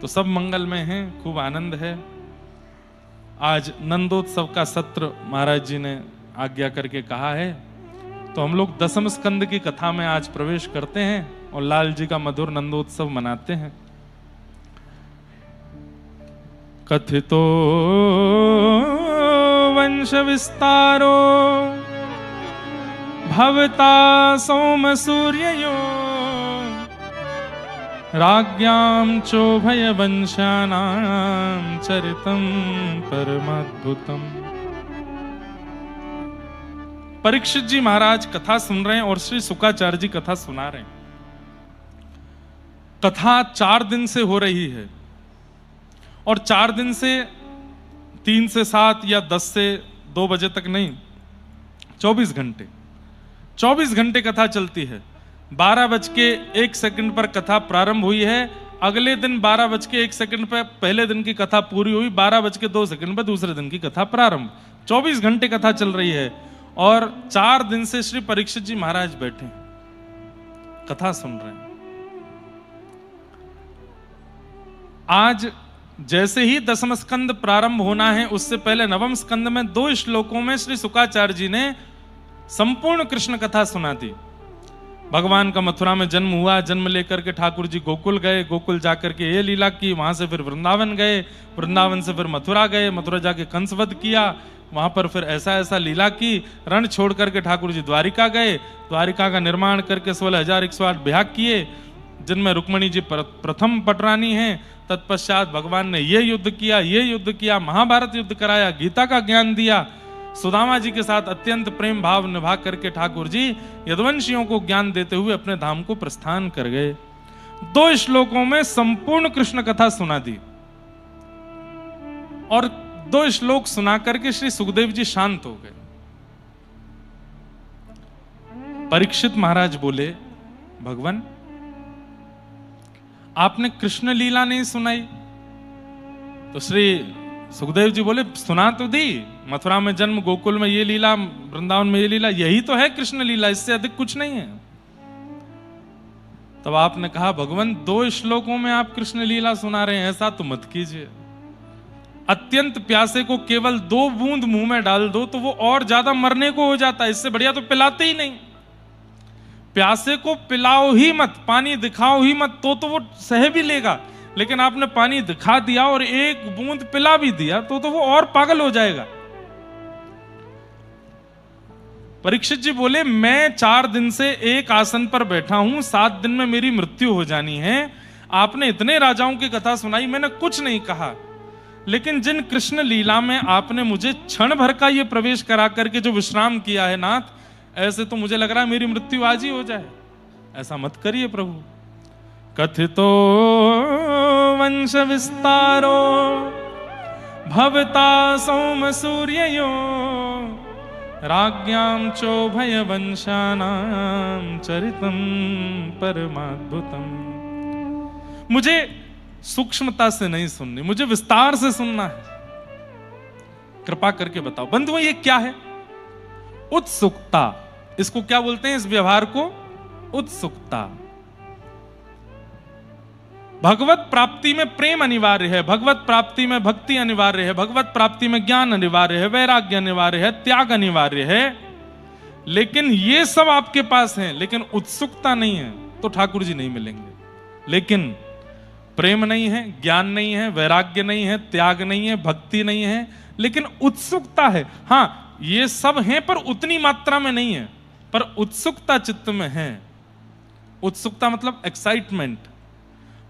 तो सब मंगलमय हैं, खूब आनंद है। आज नंदोत्सव का सत्र महाराज जी ने आज्ञा करके कहा है, तो हम लोग 10वें स्कंद की कथा में आज प्रवेश करते हैं और लाल जी का मधुर नंदोत्सव मनाते हैं। कथितो वंश विस्तारो भवता सोम सूर्ययो राज्ञां चोभय वंशानां चरितं परमाद्भुतम्। परीक्षित जी महाराज कथा सुन रहे हैं और श्री शुकाचार्य जी कथा सुना रहे हैं। कथा 4 दिन से हो रही है, और 4 दिन से 3 से 7 या 10 से 2 बजे तक नहीं, 24 घंटे 24 घंटे कथा चलती है। 12:01 पर कथा प्रारंभ हुई है, अगले दिन 12:01 पर पहले दिन की कथा पूरी हुई, 12:02 पर दूसरे दिन की कथा प्रारंभ। 24 घंटे कथा चल रही है, और 4 दिन से श्री परीक्षित जी महाराज बैठे हैं, कथा सुन रहे हैं। आज जैसे ही दसम स्कंद प्रारंभ होना है उससे पहले नवम स्कंद में 2 श्लोकों में श्री शुकाचार्य जी ने संपूर्ण कृष्ण कथा सुना दी। भगवान का मथुरा में जन्म हुआ, जन्म लेकर के ठाकुर जी गोकुल गए, गोकुल जाकर के ये लीला की, वहां से फिर वृंदावन गए, वृंदावन से फिर मथुरा गए, मथुरा जाके कंसवध किया, वहां पर फिर ऐसा ऐसा लीला की, रण छोड़ करके ठाकुर जी द्वारिका गए, द्वारिका का निर्माण करके 16,108 ब्याह किए, जिनमें रुक्मणी जी प्रथम पटरानी हैं। तत्पश्चात भगवान ने ये युद्ध किया, महाभारत युद्ध कराया, गीता का ज्ञान दिया, सुदामा जी के साथ अत्यंत प्रेम भाव निभा करके ठाकुर जी यदुवंशियों को ज्ञान देते हुए अपने धाम को प्रस्थान कर गए। 2 श्लोकों में संपूर्ण कृष्ण कथा सुना दी और 2 श्लोक सुना करके श्री सुखदेव जी शांत हो गए। परीक्षित महाराज बोले, भगवान आपने कृष्ण लीला नहीं सुनाई। तो श्री सुखदेव जी बोले, सुना तो दी, मथुरा में जन्म, गोकुल में ये लीला, वृंदावन में ये लीला, यही तो है कृष्ण लीला, इससे अधिक कुछ नहीं है। तब आपने कहा, भगवान 2 श्लोकों में आप कृष्ण लीला सुना रहे हैं, ऐसा तो मत कीजिए। अत्यंत प्यासे को केवल 2 बूंद मुंह में डाल दो तो वो और ज्यादा मरने को हो जाता है, इससे बढ़िया तो पिलाते ही नहीं। प्यासे को पिलाओ ही मत, पानी दिखाओ ही मत, तो वो सह भी लेगा, लेकिन आपने पानी दिखा दिया और 1 बूंद पिला भी दिया तो वो और पागल हो जाएगा। परीक्षित जी बोले, मैं 4 दिन से एक आसन पर बैठा हूं, 7 दिन में मेरी मृत्यु हो जानी है। आपने इतने राजाओं की कथा सुनाई, मैंने कुछ नहीं कहा, लेकिन जिन कृष्ण लीला में आपने मुझे क्षण भर का ये प्रवेश करा करके जो विश्राम किया है नाथ, ऐसे तो मुझे लग रहा है मेरी मृत्यु आज ही हो जाए। ऐसा मत करिए प्रभु। कथितो वंश विस्तारो भवता सोम सूर्ययो राज्ञां चोभय वंशानां चरितम परमाद्भुतम। मुझे सूक्ष्मता से नहीं सुननी, मुझे विस्तार से सुनना है। कृपा करके बताओ बंधुओं, ये क्या है? उत्सुकता, इसको क्या बोलते हैं? इस व्यवहार को उत्सुकता। भगवत प्राप्ति में प्रेम अनिवार्य है, भगवत प्राप्ति में भक्ति अनिवार्य है, भगवत प्राप्ति में ज्ञान अनिवार्य है, वैराग्य अनिवार्य है, त्याग अनिवार्य है, लेकिन ये सब आपके पास है, लेकिन उत्सुकता नहीं है तो ठाकुर जी नहीं मिलेंगे। लेकिन प्रेम नहीं है, ज्ञान नहीं है, वैराग्य नहीं है, त्याग नहीं है, भक्ति नहीं है, लेकिन उत्सुकता है। हाँ, ये सब हैं पर उतनी मात्रा में नहीं है, पर उत्सुकता चित्त में है। उत्सुकता मतलब एक्साइटमेंट,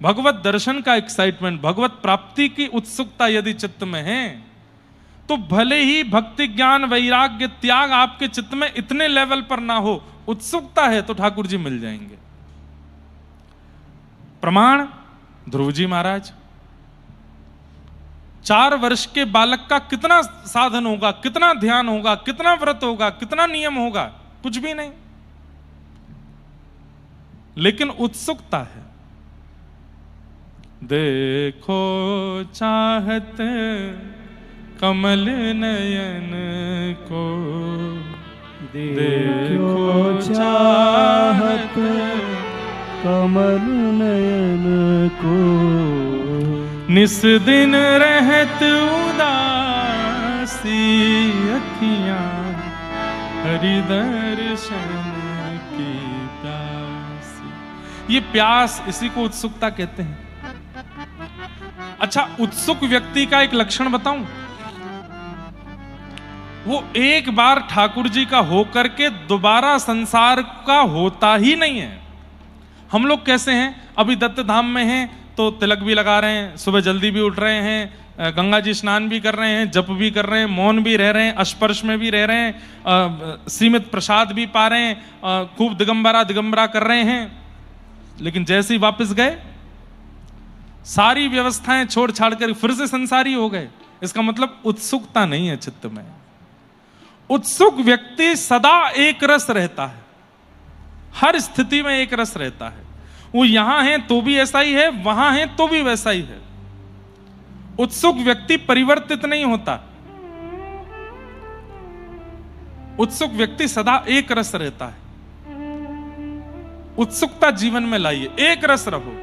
भगवत दर्शन का एक्साइटमेंट, भगवत प्राप्ति की उत्सुकता यदि चित्त में है तो भले ही भक्ति, ज्ञान, वैराग्य, त्याग आपके चित्त में इतने लेवल पर ना हो, उत्सुकता है तो ठाकुर जी मिल जाएंगे। प्रमाण ध्रुव जी महाराज। 4 वर्ष के बालक का कितना साधन होगा, कितना ध्यान होगा, कितना व्रत होगा, कितना नियम होगा? कुछ भी नहीं, लेकिन उत्सुकता है। देखो चाहत कमल नयन को, देखो चाहत कमल नयन को, निस दिन रहत उदासी अखियां, हरि दर्शन की प्यासी। ये प्यास, इसी को उत्सुकता कहते हैं। अच्छा, उत्सुक व्यक्ति का एक लक्षण बताऊं, वो एक बार ठाकुर जी का होकर के दोबारा संसार का होता ही नहीं है। हम लोग कैसे हैं, अभी दत्त धाम में हैं तो तिलक भी लगा रहे हैं, सुबह जल्दी भी उठ रहे हैं, गंगा जी स्नान भी कर रहे हैं, जप भी कर रहे हैं, मौन भी रह रहे हैं, स्पर्श में भी रह रहे हैं, सीमित प्रसाद भी पा रहे हैं, खूब दिगंबरा कर रहे हैं, लेकिन जैसे ही वापस गए सारी व्यवस्थाएं छोड़ छाड़ कर फिर से संसारी हो गए। इसका मतलब उत्सुकता नहीं है चित्त में। उत्सुक व्यक्ति सदा एक रस रहता है, हर स्थिति में एक रस रहता है। वो यहां है तो भी ऐसा ही है, वहां है तो भी वैसा ही है। उत्सुक व्यक्ति परिवर्तित नहीं होता, उत्सुक व्यक्ति सदा एक रस रहता है। उत्सुकता जीवन में लाइए, एक रस रहो।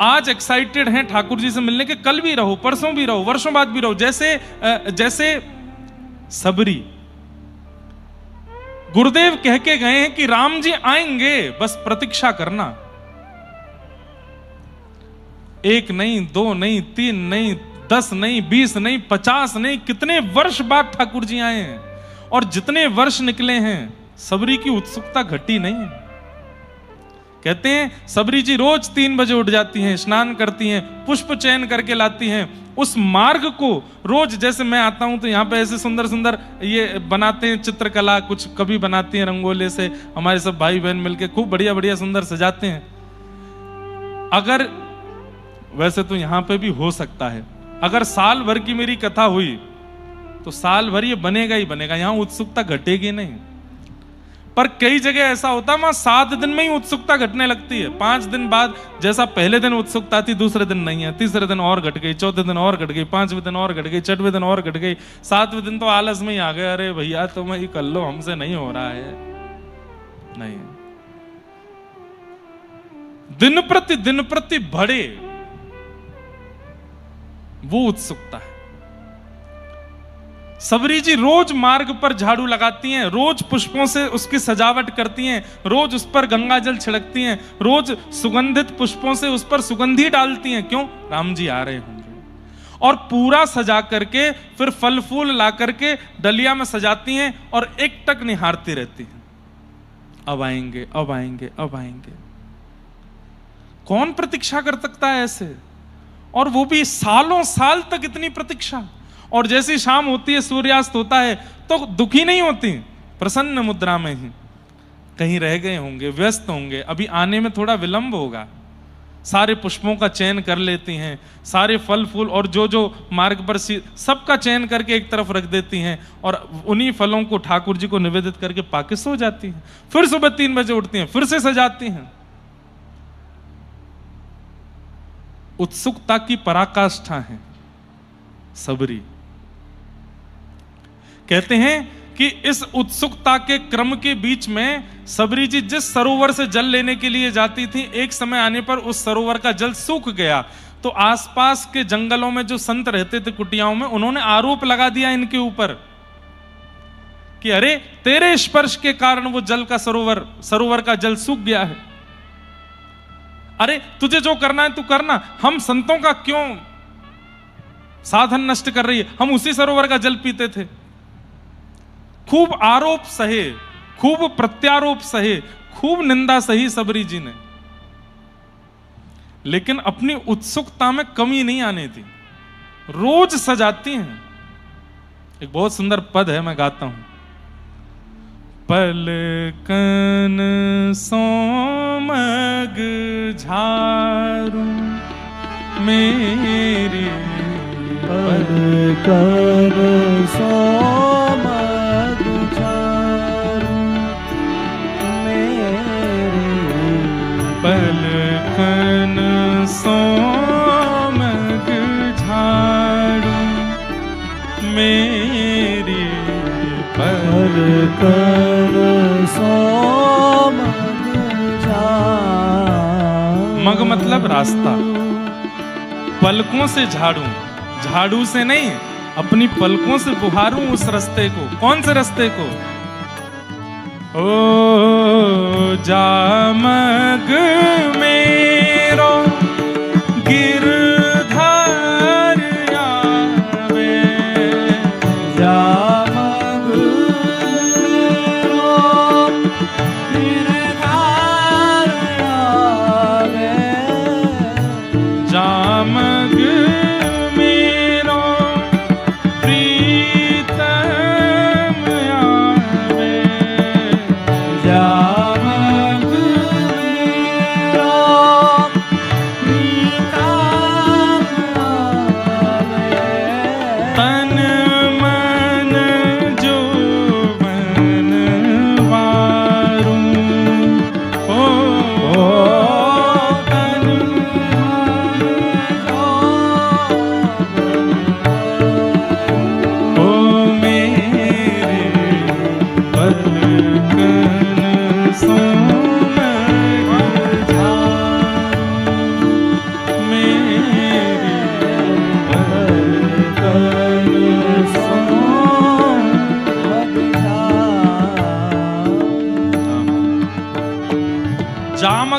आज एक्साइटेड हैं ठाकुर जी से मिलने के, कल भी रहो, परसों भी रहो, वर्षों बाद भी रहो। जैसे सबरी, गुरुदेव कह के गए हैं कि राम जी आएंगे, बस प्रतीक्षा करना। 1 नहीं, 2 नहीं, 3 नहीं, 10 नहीं, 20 नहीं, 50 नहीं, कितने वर्ष बाद ठाकुर जी आए हैं। और जितने वर्ष निकले हैं, सबरी की उत्सुकता घटी नहीं है। कहते हैं सबरी जी रोज 3 बजे उठ जाती हैं, स्नान करती हैं, पुष्प चयन करके लाती हैं। उस मार्ग को रोज, जैसे मैं आता हूं तो यहाँ पे ऐसे सुंदर सुंदर ये बनाते हैं चित्रकला, कुछ कभी बनाती हैं रंगोले से, हमारे सब भाई बहन मिलके खूब बढ़िया बढ़िया सुंदर सजाते हैं। अगर वैसे तो यहाँ पे भी हो सकता है, अगर साल भर की मेरी कथा हुई तो साल भर ये बनेगा ही बनेगा, यहाँ उत्सुकता घटेगी नहीं। पर कई जगह ऐसा होता है वहां 7 दिन में ही उत्सुकता घटने लगती है। 5 दिन बाद जैसा पहले दिन उत्सुकता थी, दूसरे दिन नहीं है, तीसरे दिन और घट गई, चौथे दिन और घट गई, 5वें दिन और घट गई, 6वें दिन और घट गई, 7वें दिन तो आलस में ही आ गए, अरे भैया तुम ही कर लो, हमसे नहीं हो रहा है। नहीं, दिन प्रति बढ़े वो उत्सुकता है। सबरी जी रोज मार्ग पर झाड़ू लगाती हैं, रोज पुष्पों से उसकी सजावट करती हैं, रोज उस पर गंगा जल छिड़कती हैं, रोज सुगंधित पुष्पों से उस पर सुगंधी डालती हैं। क्यों? राम जी आ रहे होंगे। और पूरा सजा करके फिर फल फूल ला करके डलिया में सजाती हैं और एकटक निहारती रहती हैं, अब आएंगे, अब आएंगे, अब आएंगे। कौन प्रतीक्षा कर सकता है ऐसे? और वो भी सालों साल तक इतनी प्रतीक्षा। और जैसी शाम होती है, सूर्यास्त होता है, तो दुखी नहीं होती, प्रसन्न मुद्रा में ही। कहीं रह गए होंगे, व्यस्त होंगे, अभी आने में थोड़ा विलंब होगा। सारे पुष्पों का चयन कर लेती हैं, सारे फल फूल और जो जो मार्ग पर सबका चयन करके एक तरफ रख देती हैं, और उन्हीं फलों को ठाकुर जी को निवेदित करके पाके सो जाती हैं। फिर सुबह 3 बजे उठती हैं, फिर से सजाती हैं। उत्सुकता की पराकाष्ठा है सबरी। कहते हैं कि इस उत्सुकता के क्रम के बीच में सबरी जी जिस सरोवर से जल लेने के लिए जाती थी, एक समय आने पर उस सरोवर का जल सूख गया। तो आसपास के जंगलों में जो संत रहते थे कुटियाओं में, उन्होंने आरोप लगा दिया इनके ऊपर कि अरे तेरे स्पर्श के कारण वो जल का सरोवर का जल सूख गया है। अरे तुझे जो करना है तू करना, हम संतों का क्यों साधन नष्ट कर रही है? हम उसी सरोवर का जल पीते थे। खूब आरोप सहे, खूब प्रत्यारोप सहे, खूब निंदा सही सबरी जी ने, लेकिन अपनी उत्सुकता में कमी नहीं आने दी। रोज सजाती हैं। एक बहुत सुंदर पद है, मैं गाता हूं। पलकन सोमग झारू मेरी, पलकन सोमग झारू मेरी, पलकन सोमग झारू मेरी, पलकन सोमग झारू। मग मतलब रास्ता, पलकों से झाड़ू, झाड़ू से नहीं, अपनी पलकों से बुहारूं उस रास्ते को। कौन से रास्ते को? ओ जामग मेरो गिरधर आवे, जामग मेरो गिरधर आवे, जामग मेरो प्रीतम आवे, जामग मेरो प्रीतम आवे, तन मन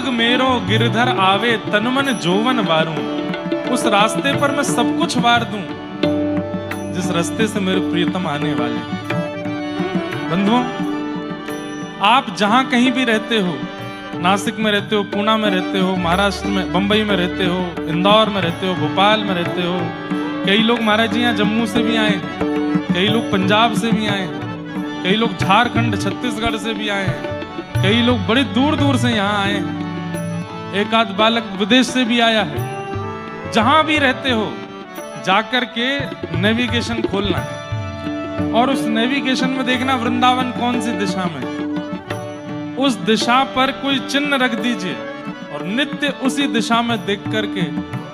मग मेरो गिरधर आवे तन मन जोवन वारूं। उस रास्ते पर मैं सब कुछ वार दूं जिस रास्ते से मेरे प्रियतम आने वाले। बंधुओं, आप जहां कहीं भी रहते हो, नासिक में रहते हो, पूना में रहते हो, महाराष्ट्र में, बंबई में रहते हो, इंदौर में रहते हो, भोपाल में रहते हो, कई लोग महाराज जी यहाँ जम्मू से भी आए, कई लोग पंजाब से भी आए, कई लोग झारखंड छत्तीसगढ़ से भी आए, कई लोग बड़ी दूर दूर से यहाँ आए, एक आध बालक विदेश से भी आया है। जहां भी रहते हो जाकर के नेविगेशन खोलना है और उस नेविगेशन में देखना वृंदावन कौन सी दिशा में, उस दिशा पर कोई चिन्ह रख दीजिए और नित्य उसी दिशा में देख करके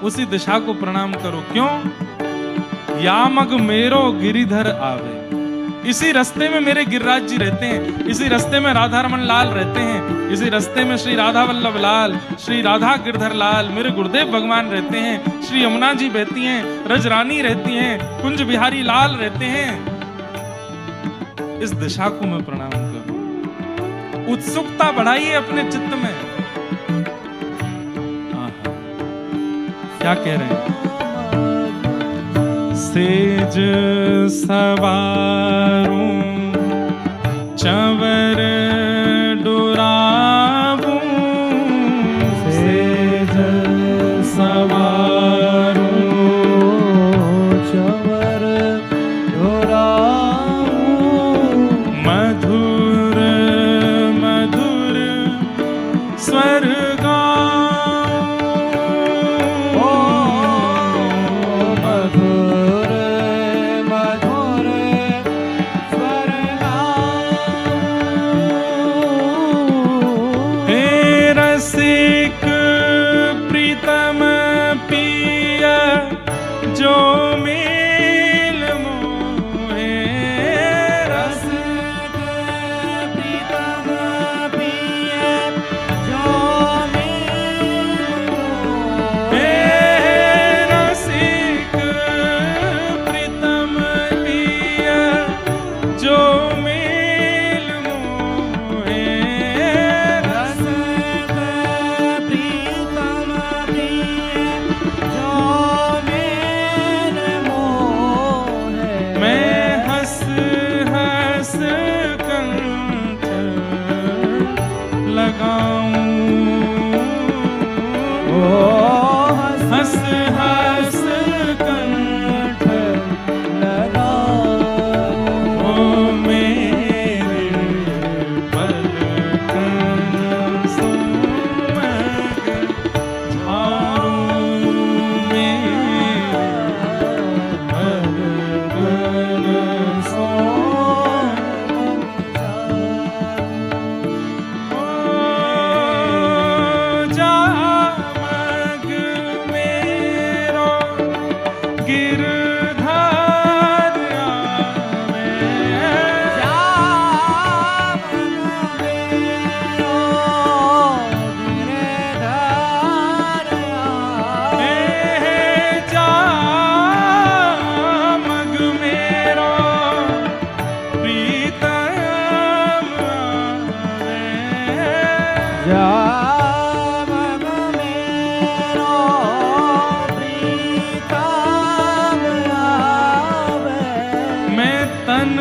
उसी दिशा को प्रणाम करो। क्यों? यामग मेरो गिरिधर आवे, इसी रास्ते में मेरे गिरिराज जी रहते हैं, इसी रास्ते में राधा रमन लाल रहते हैं, इसी रास्ते में श्री राधा वल्लभ लाल, श्री राधा गिरधर लाल, मेरे गुरुदेव भगवान रहते हैं, श्री यमुना जी बहती हैं, रजरानी रहती हैं, कुंज बिहारी लाल रहते हैं। इस दिशा को मैं प्रणाम करूं। उत्सुकता बढ़ाइए अपने चित्त में। क्या कह रहे हैं? सेज सवारूं चंवर डुराऊं, सेज सवारूं चंवर डुराऊं, मधुर मधुर स्वर रसिक प्रीतम पिया जो मिल मोहे, रसिक प्रीतम पिया जो मिल मोहे, रसिक प्रीतम पिया जो मिल मोहे, हंस हंस कंठ लगाऊं, ओ मेरे पलकन सुमग झारूं, मेरे पलकन तन